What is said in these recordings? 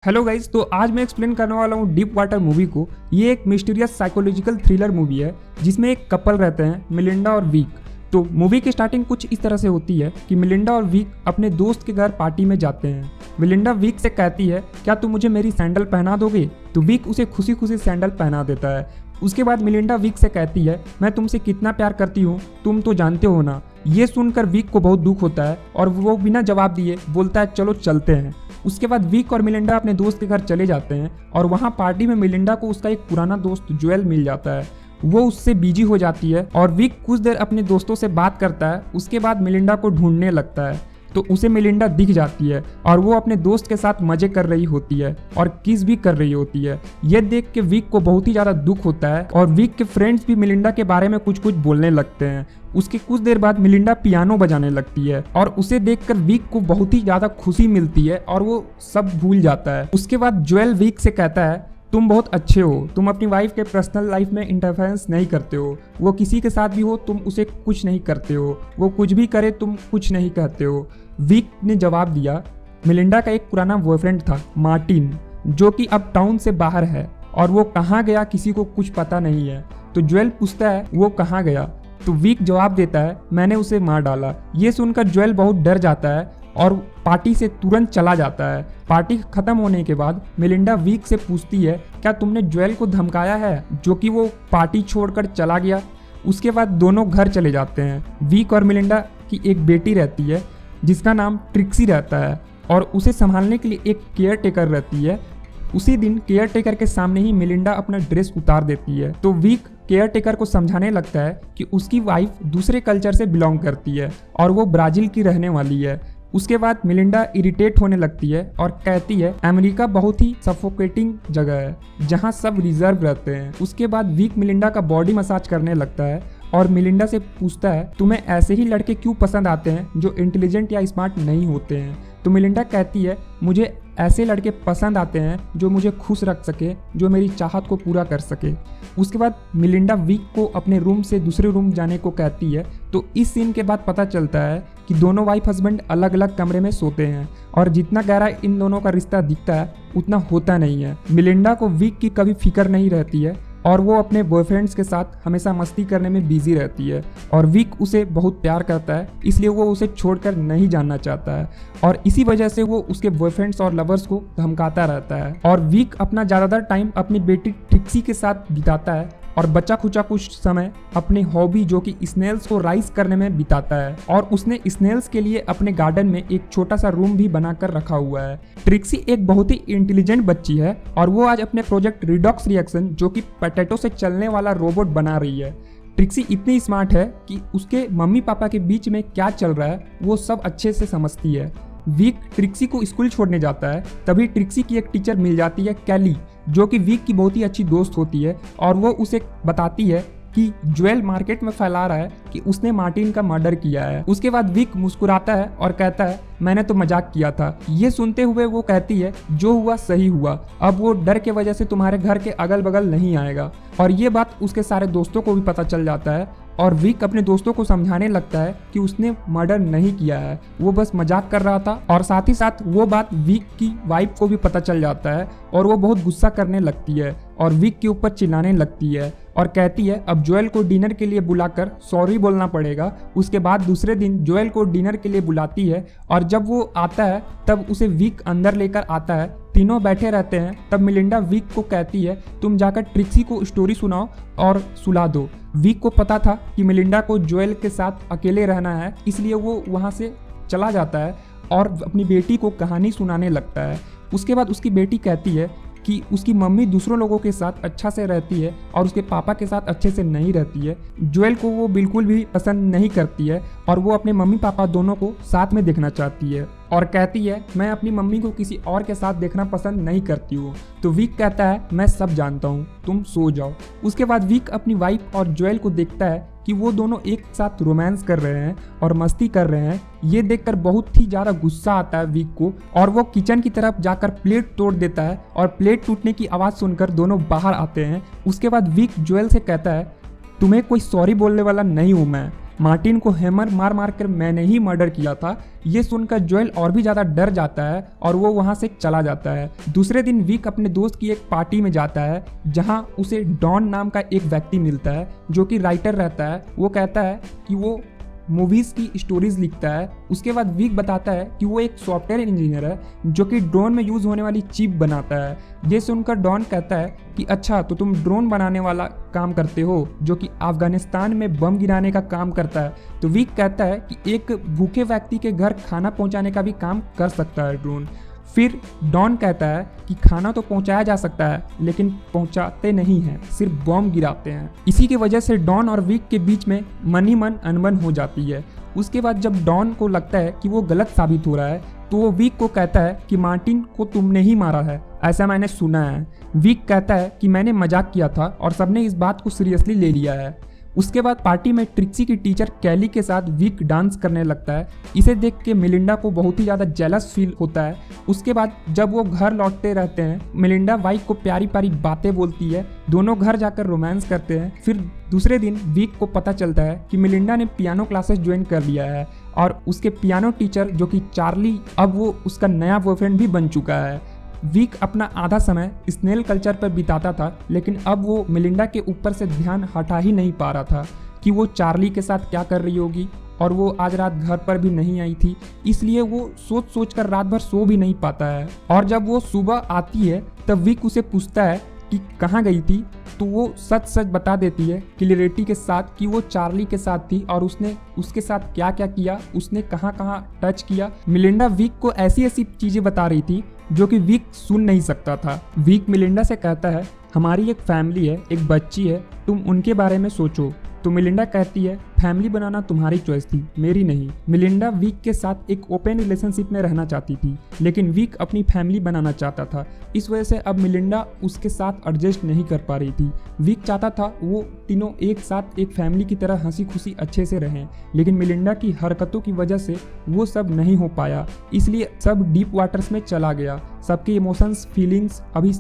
Hello guys, तो आज मैं एक्सप्लेन करने वाला हूँ डीप वाटर मूवी को। ये एक मिस्टीरियस साइकोलॉजिकल थ्रिलर मूवी है जिसमें एक कपल रहते हैं, मिलिंडा और वीक। तो मूवी की स्टार्टिंग कुछ इस तरह से होती है कि मिलिंडा और वीक अपने दोस्त के घर पार्टी में जाते हैं। मिलिंडा वीक से कहती है, क्या तुम मुझे मेरी सैंडल पहना दोगे? तो वीक उसे खुशी खुशी सैंडल पहना देता है। उसके बाद मिलिंडा वीक से कहती है, मैं तुमसे कितना प्यार करती हूँ तुम तो जानते हो ना। ये सुनकर वीक को बहुत दुख होता है और वो बिना जवाब दिए बोलता है, चलो चलते हैं। उसके बाद वीक और मिलिंडा अपने दोस्त के घर चले जाते हैं और वहाँ पार्टी में मिलिंडा को उसका एक पुराना दोस्त जोएल मिल जाता है। वो उससे बिजी हो जाती है और वीक कुछ देर अपने दोस्तों से बात करता है। उसके बाद मिलिंडा को ढूंढने लगता है तो उसे मिलिंडा दिख जाती है और वो अपने दोस्त के साथ मजे कर रही होती है और किस भी कर रही होती है। ये देख के वीक को बहुत ही ज़्यादा दुख होता है और वीक के फ्रेंड्स भी मिलिंडा के बारे में कुछ कुछ बोलने लगते हैं। उसके कुछ देर बाद मिलिंडा पियानो बजाने लगती है और उसे देखकर वीक को बहुत ही ज़्यादा खुशी मिलती है और वो सब भूल जाता है। उसके बाद जोएल वीक से कहता है, तुम बहुत अच्छे हो, तुम अपनी वाइफ के पर्सनल लाइफ में इंटरफेरेंस नहीं करते हो। वो किसी के साथ भी हो तुम उसे कुछ नहीं करते हो, वो कुछ भी करे तुम कुछ नहीं कहते हो। वीक ने जवाब दिया, मिलिंडा का एक पुराना बॉयफ्रेंड था मार्टिन, जो कि अब टाउन से बाहर है और वो कहाँ गया किसी को कुछ पता नहीं है। तो जोएल पूछता है, वो कहाँ गया? तो वीक जवाब देता है, मैंने उसे मार डाला। ये सुनकर जोएल बहुत डर जाता है और पार्टी से तुरंत चला जाता है। पार्टी खत्म होने के बाद मिलिंडा वीक से पूछती है, क्या तुमने जोएल को धमकाया है जो कि वो पार्टी छोड़कर चला गया? उसके बाद दोनों घर चले जाते हैं। वीक और मिलिंडा की एक बेटी रहती है जिसका नाम ट्रिक्सी रहता है और उसे संभालने के लिए एक केयर टेकर रहती है। उसी दिन केयर टेकर के सामने ही मिलिंडा अपना ड्रेस उतार देती है। तो वीक केयर टेकर को समझाने लगता है कि उसकी वाइफ दूसरे कल्चर से बिलोंग करती है और वो ब्राज़ील की रहने वाली है। उसके बाद मिलिंडा इरिटेट होने लगती है और कहती है, अमेरिका बहुत ही सफोकेटिंग जगह है जहाँ सब रिजर्व रहते हैं। उसके बाद वीक मिलिंडा का बॉडी मसाज करने लगता है और मिलिंडा से पूछता है, तुम्हें ऐसे ही लड़के क्यों पसंद आते हैं जो इंटेलिजेंट या स्मार्ट नहीं होते हैं? तो मिलिंडा कहती है, मुझे ऐसे लड़के पसंद आते हैं जो मुझे खुश रख सके, जो मेरी चाहत को पूरा कर सके। उसके बाद मिलिंडा वीक को अपने रूम से दूसरे रूम जाने को कहती है। तो इस सीन के बाद पता चलता है कि दोनों वाइफ हस्बैंड अलग अलग कमरे में सोते हैं और जितना गहरा इन दोनों का रिश्ता दिखता है उतना होता नहीं है। मिलिंडा को वीक की कभी फिक्र नहीं रहती है और वो अपने बॉयफ्रेंड्स के साथ हमेशा मस्ती करने में बिजी रहती है और वीक उसे बहुत प्यार करता है, इसलिए वो उसे छोड़कर नहीं जाना चाहता है और इसी वजह से वो उसके बॉयफ्रेंड्स और लवर्स को धमकाता रहता है। और वीक अपना ज़्यादातर टाइम अपनी बेटी ट्रिक्सी के साथ बिताता है और बचा खुचा कुछ समय अपनी हॉबी जो कि स्नेल्स को राइज करने में बिताता है और उसने स्नेल्स के लिए अपने गार्डन में एक छोटा सा रूम भी बनाकर रखा हुआ है। ट्रिक्सी एक बहुत ही इंटेलिजेंट बच्ची है और वो आज अपने प्रोजेक्ट रिडॉक्स रिएक्शन जो कि पोटैटो से चलने वाला रोबोट बना रही है। ट्रिक्सी इतनी स्मार्ट है कि उसके मम्मी पापा के बीच में क्या चल रहा है वो सब अच्छे से समझती है। वीक ट्रिक्सी को स्कूल छोड़ने जाता है, तभी ट्रिक्सी की एक टीचर मिल जाती है, कैली, जो कि वीक की बहुत ही अच्छी दोस्त होती है और वो उसे बताती है कि जोएल मार्केट में फैला रहा है कि उसने मार्टिन का मर्डर किया है। उसके बाद वीक मुस्कुराता है और कहता है, मैंने तो मजाक किया था। ये सुनते हुए वो कहती है, जो हुआ सही हुआ, अब वो डर के वजह से तुम्हारे घर के अगल बगल नहीं आएगा। और ये बात उसके सारे दोस्तों को भी पता चल जाता है और वीक अपने दोस्तों को समझाने लगता है कि उसने मर्डर नहीं किया है, वो बस मजाक कर रहा था। और साथ ही साथ वो बात वीक की वाइफ को भी पता चल जाता है और वो बहुत गुस्सा करने लगती है और वीक के ऊपर चिल्लाने लगती है और कहती है, अब जोएल को डिनर के लिए बुलाकर सॉरी बोलना पड़ेगा। उसके बाद दूसरे दिन जोएल को डिनर के लिए बुलाती है और जब वो आता है तब उसे वीक अंदर लेकर आता है। तीनों बैठे रहते हैं। तब मिलिंडा वीक को कहती है, तुम जाकर ट्रिक्सी को स्टोरी सुनाओ और सुला दो। वीक को पता था कि मिलिंडा को जोएल के साथ अकेले रहना है, इसलिए वो वहाँ से चला जाता है और अपनी बेटी को कहानी सुनाने लगता है। उसके बाद उसकी बेटी कहती है कि उसकी मम्मी दूसरों लोगों के साथ अच्छा से रहती है और उसके पापा के साथ अच्छे से नहीं रहती है। जोएल को वो बिल्कुल भी पसंद नहीं करती है और वो अपने मम्मी पापा दोनों को साथ में देखना चाहती है और कहती है, मैं अपनी मम्मी को किसी और के साथ देखना पसंद नहीं करती हूँ। तो वीक कहता है, मैं सब जानता हूँ, तुम सो जाओ। उसके बाद वीक अपनी वाइफ और जोएल को देखता है कि वो दोनों एक साथ रोमांस कर रहे हैं और मस्ती कर रहे हैं। ये देखकर बहुत ही ज़्यादा गुस्सा आता है वीक को और वो किचन की तरफ जाकर प्लेट तोड़ देता है और प्लेट टूटने की आवाज़ सुनकर दोनों बाहर आते हैं। उसके बाद वीक जोएल से कहता है, तुम्हें कोई सॉरी बोलने वाला नहीं हूँ मैं, मार्टिन को हैमर मार मार कर मैंने ही मर्डर किया था। ये सुनकर जोएल और भी ज़्यादा डर जाता है और वो वहाँ से चला जाता है। दूसरे दिन विक अपने दोस्त की एक पार्टी में जाता है जहाँ उसे डॉन नाम का एक व्यक्ति मिलता है जो कि राइटर रहता है। वो कहता है कि वो मूवीज़ की स्टोरीज लिखता है। उसके बाद विक बताता है कि वो एक सॉफ्टवेयर इंजीनियर है जो कि ड्रोन में यूज़ होने वाली चिप बनाता है। ये सुनकर डॉन कहता है कि अच्छा तो तुम ड्रोन बनाने वाला काम करते हो जो कि अफगानिस्तान में बम गिराने का काम करता है। तो विक कहता है कि एक भूखे व्यक्ति के घर खाना पहुंचाने का भी काम कर सकता है ड्रोन। फिर डॉन कहता है कि खाना तो पहुंचाया जा सकता है लेकिन पहुंचाते नहीं हैं, सिर्फ बम गिराते हैं। इसी की वजह से डॉन और विक के बीच में मन ही मन अनबन हो जाती है। उसके बाद जब डॉन को लगता है कि वो गलत साबित हो रहा है तो वो विक को कहता है कि मार्टिन को तुमने ही मारा है, ऐसा मैंने सुना है। विक कहता है कि मैंने मजाक किया था और सबने इस बात को सीरियसली ले लिया है। उसके बाद पार्टी में ट्रिक्सी की टीचर कैली के साथ विक डांस करने लगता है। इसे देख के मिलिंडा को बहुत ही ज़्यादा जेलस फील होता है। उसके बाद जब वो घर लौटते रहते हैं मिलिंडा वाइक को प्यारी प्यारी बातें बोलती है। दोनों घर जाकर रोमांस करते हैं। फिर दूसरे दिन विक को पता चलता है कि मिलिंडा ने पियानो क्लासेस ज्वाइन कर लिया है और उसके पियानो टीचर जो कि चार्ली अब वो उसका नया बॉयफ्रेंड भी बन चुका है। विक अपना आधा समय स्नेल कल्चर पर बिताता था लेकिन अब वो मिलिंडा के ऊपर से ध्यान हटा ही नहीं पा रहा था कि वो चार्ली के साथ क्या कर रही होगी और वो आज रात घर पर भी नहीं आई थी, इसलिए वो सोच सोच कर रात भर सो भी नहीं पाता है। और जब वो सुबह आती है तब विक उसे पूछता है कि कहाँ गई थी, तो वो सच सच बता देती है क्लियरिटी के साथ कि वो चार्ली के साथ थी और उसने उसके साथ क्या क्या किया, उसने कहाँ कहाँ टच किया। मिलिंडा विक को ऐसी ऐसी चीज़ें बता रही थी जो कि विक सुन नहीं सकता था। विक मिलिंडा से कहता है हमारी एक फैमिली है, एक बच्ची है, तुम उनके बारे में सोचो। तो मिलिंडा कहती है फैमिली बनाना तुम्हारी चॉइस थी, मेरी नहीं। मिलिंडा विक के साथ एक ओपन रिलेशनशिप में रहना चाहती थी लेकिन विक अपनी फैमिली बनाना चाहता था। इस वजह से अब मिलिंडा उसके साथ एडजस्ट नहीं कर पा रही थी। विक चाहता था वो तीनों एक साथ एक फैमिली की तरह हंसी खुशी अच्छे से रहें, लेकिन मिलिंडा की हरकतों की वजह से वो सब नहीं हो पाया, इसलिए सब डीप वाटर्स में चला गया। सबके इमोशंस फीलिंग्स अभी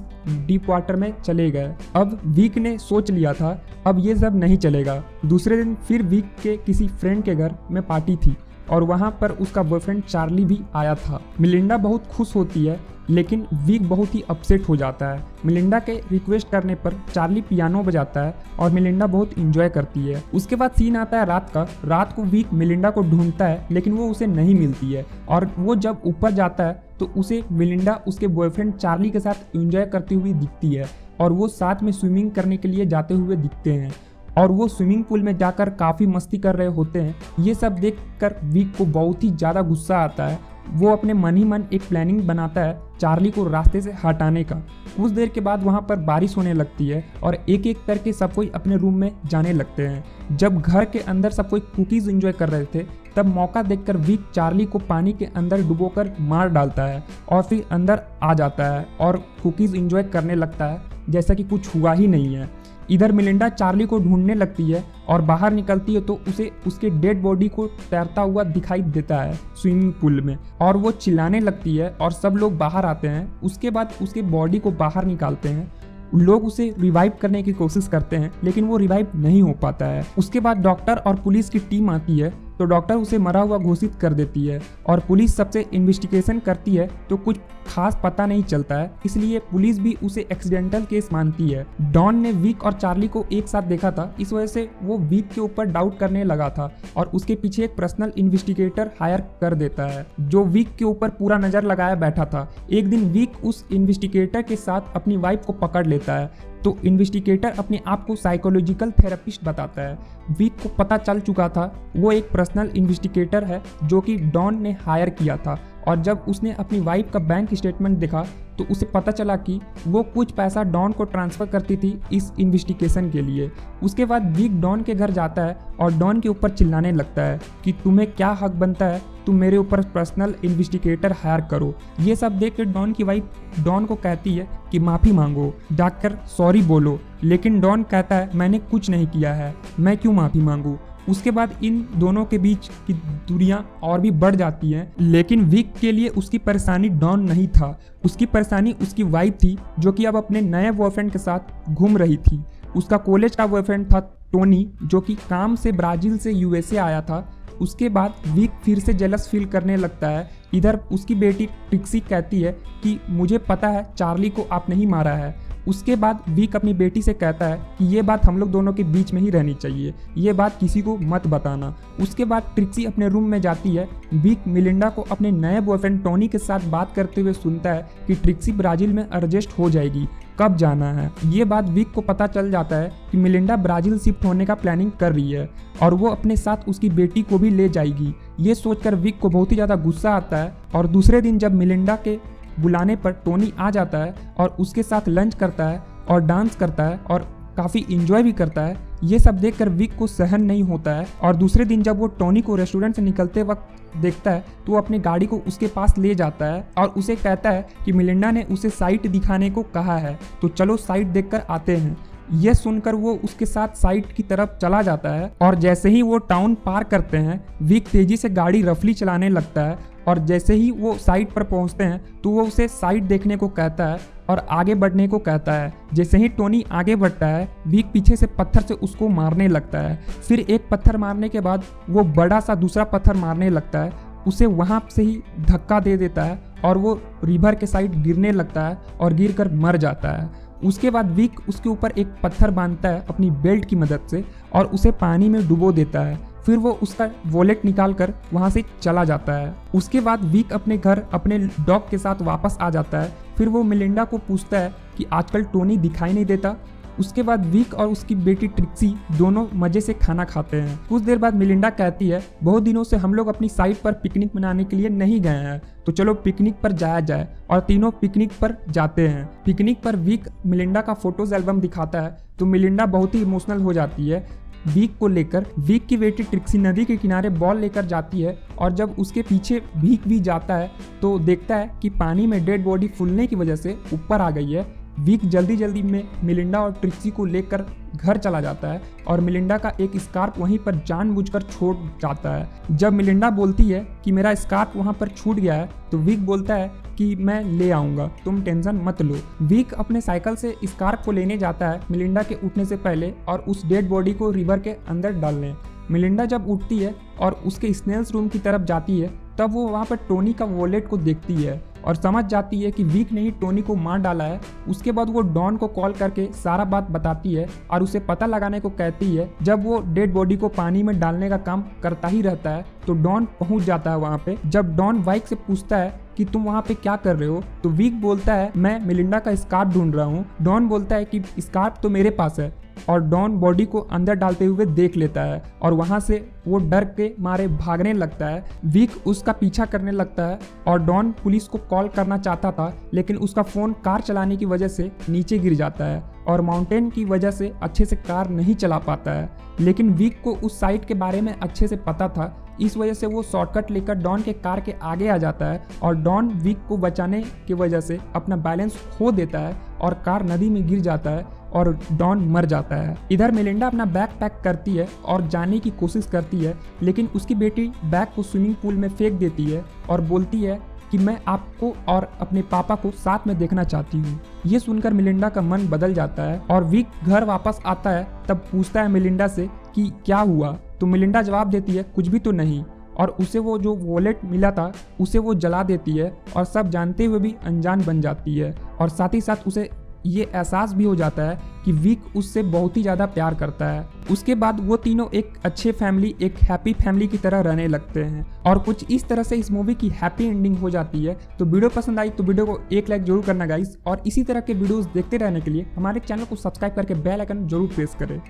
डीप वाटर में चले गए। अब विक ने सोच लिया था अब ये सब नहीं चलेगा। दूसरे दिन फिर विक के किसी फ्रेंड के घर में पार्टी थी और वहाँ पर उसका बॉयफ्रेंड चार्ली भी आया था। मिलिंडा बहुत खुश होती है लेकिन विक बहुत ही अपसेट हो जाता है। मिलिंडा के रिक्वेस्ट करने पर चार्ली पियानो बजाता है और मिलिंडा बहुत इंजॉय करती है। उसके बाद सीन आता है रात का। रात को विक मिलिंडा को ढूंढता है लेकिन वो उसे नहीं मिलती है और वो जब ऊपर जाता है तो उसे मिलिंडा उसके बॉयफ्रेंड चार्ली के साथ इंजॉय करती हुई दिखती है और वो साथ में स्विमिंग करने के लिए जाते हुए दिखते हैं और वो स्विमिंग पूल में जाकर काफ़ी मस्ती कर रहे होते हैं। ये सब देखकर विक को बहुत ही ज़्यादा गुस्सा आता है। वो अपने मन ही मन एक प्लानिंग बनाता है चार्ली को रास्ते से हटाने का। कुछ देर के बाद वहाँ पर बारिश होने लगती है और एक एक करके सब कोई अपने रूम में जाने लगते हैं। जब घर के अंदर सब कोई कुकीज़ एंजॉय कर रहे थे तब मौका देखकर विक चार्ली को पानी के अंदर डुबोकर मार डालता है और फिर अंदर आ जाता है और कुकीज़ एंजॉय करने लगता है जैसा कि कुछ हुआ ही नहीं है। इधर मिलिंडा चार्ली को ढूंढने लगती है और बाहर निकलती है तो उसे उसके डेड बॉडी को तैरता हुआ दिखाई देता है स्विमिंग पूल में और वो चिल्लाने लगती है और सब लोग बाहर आते हैं। उसके बाद उसके बॉडी को बाहर निकालते हैं। लोग उसे रिवाइव करने की कोशिश करते हैं लेकिन वो रिवाइव नहीं हो पाता है। उसके बाद डॉक्टर और पुलिस की टीम आती है तो डॉक्टर उसे मरा हुआ घोषित कर देती है और पुलिस सबसे इन्वेस्टिगेशन करती है तो कुछ खास पता नहीं चलता है, इसलिए पुलिस भी उसे एक्सीडेंटल केस मानती है। डॉन ने विक और चार्ली को एक साथ देखा था, इस वजह से वो विक के ऊपर डाउट करने लगा था और उसके पीछे एक पर्सनल इन्वेस्टिगेटर हायर कर देता है जो विक के ऊपर पूरा नज़र लगाया बैठा था। एक दिन विक उस इन्वेस्टिगेटर के साथ अपनी वाइफ को पकड़ लेता है तो इन्वेस्टिगेटर अपने आप को साइकोलॉजिकल थेरेपिस्ट बताता है। विक को पता चल चुका था वो एक पर्सनल इन्वेस्टिगेटर है जो कि डॉन ने हायर किया था और जब उसने अपनी वाइफ का बैंक स्टेटमेंट देखा तो उसे पता चला कि वो कुछ पैसा डॉन को ट्रांसफ़र करती थी इस इन्वेस्टिगेशन के लिए। उसके बाद विक डॉन के घर जाता है और डॉन के ऊपर चिल्लाने लगता है कि तुम्हें क्या हक बनता है, तुम मेरे ऊपर पर्सनल इन्वेस्टिगेटर हायर करो। ये सब देख कर डॉन की वाइफ डॉन को कहती है कि माफ़ी मांगो, जाकर सॉरी बोलो, लेकिन डॉन कहता है मैंने कुछ नहीं किया है, मैं क्यों माफ़ी मांगूँ। उसके बाद इन दोनों के बीच की दूरियां और भी बढ़ जाती हैं, लेकिन विक के लिए उसकी परेशानी डॉन नहीं था, उसकी परेशानी उसकी वाइफ थी जो कि अब अपने नए बॉयफ्रेंड के साथ घूम रही थी। उसका कॉलेज का बॉयफ्रेंड था टोनी, जो कि काम से ब्राज़ील से यूएसए आया था। उसके बाद विक फिर से जेलस फील करने लगता है। इधर उसकी बेटी ट्रिक्सी कहती है कि मुझे पता है चार्ली को आप नहीं मारा है। उसके बाद विक अपनी बेटी से कहता है कि ये बात हम लोग दोनों के बीच में ही रहनी चाहिए, ये बात किसी को मत बताना। उसके बाद ट्रिक्सी अपने रूम में जाती है। विक मिलिंडा को अपने नए बॉयफ्रेंड टोनी के साथ बात करते हुए सुनता है कि ट्रिक्सी ब्राज़ील में एडजस्ट हो जाएगी, कब जाना है। ये बात विक को पता चल जाता है कि मिलिंडा ब्राज़ील शिफ्ट होने का प्लानिंग कर रही है और वो अपने साथ उसकी बेटी को भी ले जाएगी। ये सोचकर विक को बहुत ही ज़्यादा गुस्सा आता है और दूसरे दिन जब मिलिंडा के बुलाने पर टोनी आ जाता है और उसके साथ लंच करता है और डांस करता है और काफ़ी इंजॉय भी करता है। ये सब देखकर विक को सहन नहीं होता है और दूसरे दिन जब वो टोनी को रेस्टोरेंट से निकलते वक्त देखता है तो वो अपनी गाड़ी को उसके पास ले जाता है और उसे कहता है कि मिलिंडा ने उसे साइट दिखाने को कहा है, तो चलो साइट देखकर आते हैं। यह सुनकर वो उसके साथ साइट की तरफ चला जाता है और जैसे ही वो टाउन पार करते हैं विक तेजी से गाड़ी रफली चलाने लगता है और जैसे ही वो साइट पर पहुंचते हैं तो वो उसे साइट देखने को कहता है और आगे बढ़ने को कहता है। जैसे ही टोनी आगे बढ़ता है विक पीछे से पत्थर से उसको मारने लगता है। फिर एक पत्थर मारने के बाद वो बड़ा सा दूसरा पत्थर मारने लगता है, उसे वहाँ से ही धक्का दे देता है और वो रिवर के साइड गिरने लगता है और गिरकर मर जाता है। उसके बाद विक उसके ऊपर एक पत्थर बांधता है अपनी बेल्ट की मदद से और उसे पानी में डुबो देता है। फिर वो उसका वॉलेट निकाल कर वहाँ से चला जाता है। उसके बाद विक अपने घर अपने डॉग के साथ वापस आ जाता है। फिर वो मिलिंडा को पूछता है कि आजकल टोनी दिखाई नहीं देता। उसके बाद विक और उसकी बेटी ट्रिक्सी दोनों मज़े से खाना खाते हैं। कुछ देर बाद मिलिंडा कहती है बहुत दिनों से हम लोग अपनी साइट पर पिकनिक मनाने के लिए नहीं गए हैं, तो चलो पिकनिक पर जाया जाए। और तीनों पिकनिक पर जाते हैं। पिकनिक पर विक मिलिंडा का फोटोज एल्बम दिखाता है तो मिलिंडा बहुत ही इमोशनल हो जाती है विक को लेकर। विक की बेटी ट्रिक्सी नदी के किनारे बॉल लेकर जाती है और जब उसके पीछे विक भी जाता है तो देखता है कि पानी में डेड बॉडी फूलने की वजह से ऊपर आ गई है। विक जल्दी जल्दी में मिलिंडा और ट्रिक्सी को लेकर घर चला जाता है और मिलिंडा का एक स्कार्फ वहीं पर जानबूझकर छोड़ जाता है। जब मिलिंडा बोलती है कि मेरा स्कार्फ वहाँ पर छूट गया है तो विक बोलता है कि मैं ले आऊँगा, तुम टेंशन मत लो। विक अपने साइकिल से स्कार्फ को लेने जाता है मिलिंडा के उठने से पहले और उस डेड बॉडी को रिवर के अंदर डालने। मिलिंडा जब उठती है और उसके स्नेल्स रूम की तरफ जाती है तब वो वहाँ पर टोनी का वॉलेट को देखती है और समझ जाती है कि विक ने ही टोनी को मार डाला है। उसके बाद वो डॉन को कॉल करके सारा बात बताती है और उसे पता लगाने को कहती है। जब वो डेड बॉडी को पानी में डालने का काम करता ही रहता है तो डॉन पहुंच जाता है वहाँ पे। जब डॉन वाइक से पूछता है कि तुम वहाँ पे क्या कर रहे हो तो विक बोलता है मैं मिलिंडा का स्कार्फ ढूंढ रहा हूँ। डॉन बोलता है कि स्कार्फ तो मेरे पास है और डॉन बॉडी को अंदर डालते हुए देख लेता है और वहाँ से वो डर के मारे भागने लगता है। विक उसका पीछा करने लगता है और डॉन पुलिस को कॉल करना चाहता था लेकिन उसका फ़ोन कार चलाने की वजह से नीचे गिर जाता है और माउंटेन की वजह से अच्छे से कार नहीं चला पाता है। लेकिन विक को उस साइट के बारे में अच्छे से पता था, इस वजह से वो शॉर्टकट लेकर डॉन के कार के आगे आ जाता है और डॉन विक को बचाने की वजह से अपना बैलेंस खो देता है और कार नदी में गिर जाता है और डॉन मर जाता है। इधर मिलिंडा अपना बैग पैक करती है और जाने की कोशिश करती है लेकिन उसकी बेटी बैग को स्विमिंग पूल में फेंक देती है और बोलती है कि मैं आपको और अपने पापा को साथ में देखना चाहती हूँ। ये सुनकर मिलिंडा का मन बदल जाता है और विक घर वापस आता है तब पूछता है मिलिंडा से कि क्या हुआ, तो मिलिंडा जवाब देती है कुछ भी तो नहीं और उसे वो जो वॉलेट मिला था उसे वो जला देती है और सब जानते हुए भी अनजान बन जाती है और साथ ही साथ उसे ये एहसास भी हो जाता है कि विक उससे बहुत ही ज़्यादा प्यार करता है। उसके बाद वो तीनों एक अच्छे फैमिली, एक हैप्पी फैमिली की तरह रहने लगते हैं और कुछ इस तरह से इस मूवी की हैप्पी एंडिंग हो जाती है। तो वीडियो पसंद आई तो वीडियो को एक लाइक जरूर करना गाइस और इसी तरह के वीडियोस देखते रहने के लिए हमारे चैनल को सब्सक्राइब करके बेल आइकन जरूर प्रेस करें।